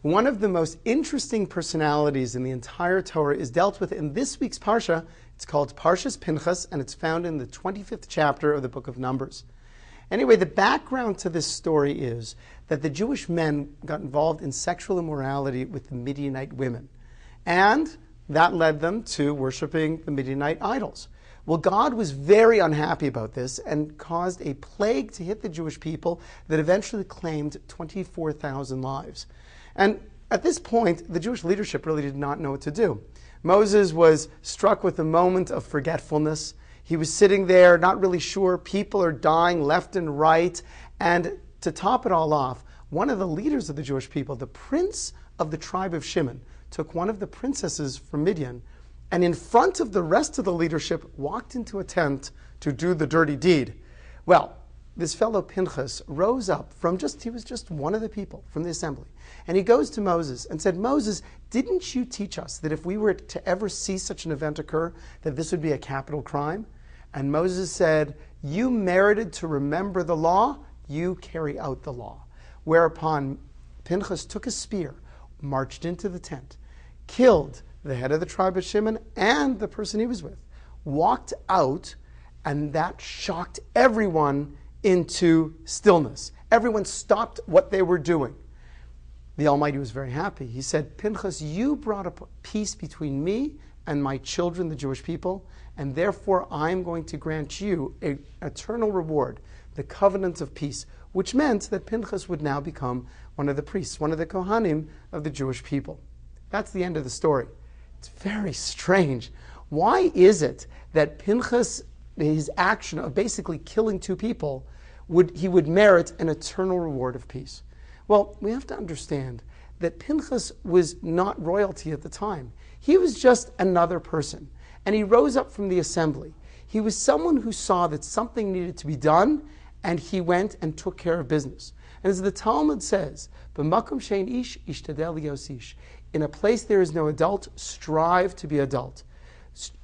One of the most interesting personalities in the entire Torah is dealt with in this week's Parsha. It's called Parsha's Pinchas, and it's found in the 25th chapter of the book of Numbers. Anyway, the background to this story is that the Jewish men got involved in sexual immorality with the Midianite women, and that led them to worshiping the Midianite idols. Well, God was very unhappy about this and caused a plague to hit the Jewish people that eventually claimed 24,000 lives. And at this point, the Jewish leadership really did not know what to do. Moses was struck with a moment of forgetfulness. He was sitting there, not really sure. People are dying left and right. And to top it all off, one of the leaders of the Jewish people, the prince of the tribe of Shimon, took one of the princesses from Midian and in front of the rest of the leadership walked into a tent to do the dirty deed. Well, this fellow Pinchas rose up he was just one of the people from the assembly. And he goes to Moses and said, Moses, didn't you teach us that if we were to ever see such an event occur, that this would be a capital crime? And Moses said, you merited to remember the law, you carry out the law. Whereupon Pinchas took a spear, marched into the tent, killed the head of the tribe of Shimon and the person he was with, walked out, and that shocked everyone into stillness. Everyone stopped what they were doing. The Almighty was very happy. He said, Pinchas, you brought up peace between me and my children, the Jewish people, and therefore I'm going to grant you an eternal reward, the covenant of peace, which meant that Pinchas would now become one of the priests, one of the Kohanim of the Jewish people. That's the end of the story. It's very strange. Why is it that Pinchas, his action of basically killing two people, he would merit an eternal reward of peace? Well, we have to understand that Pinchas was not royalty at the time. He was just another person. And he rose up from the assembly. He was someone who saw that something needed to be done, and he went and took care of business. And as the Talmud says, "B'makom she'ein ish ishtadel lios ish." In a place there is no adult, strive to be adult.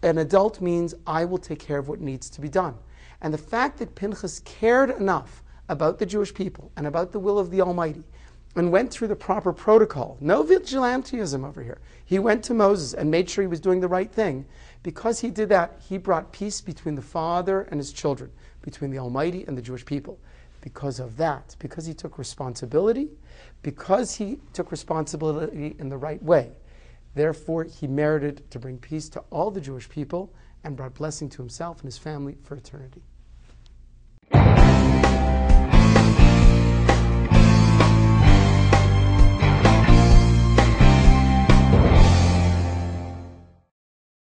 An adult means I will take care of what needs to be done. And the fact that Pinchas cared enough about the Jewish people and about the will of the Almighty and went through the proper protocol, no vigilantism over here. He went to Moses and made sure he was doing the right thing. Because he did that, he brought peace between the father and his children, between the Almighty and the Jewish people. Because of that, because he took responsibility in the right way, therefore he merited to bring peace to all the Jewish people and brought blessing to himself and his family for eternity.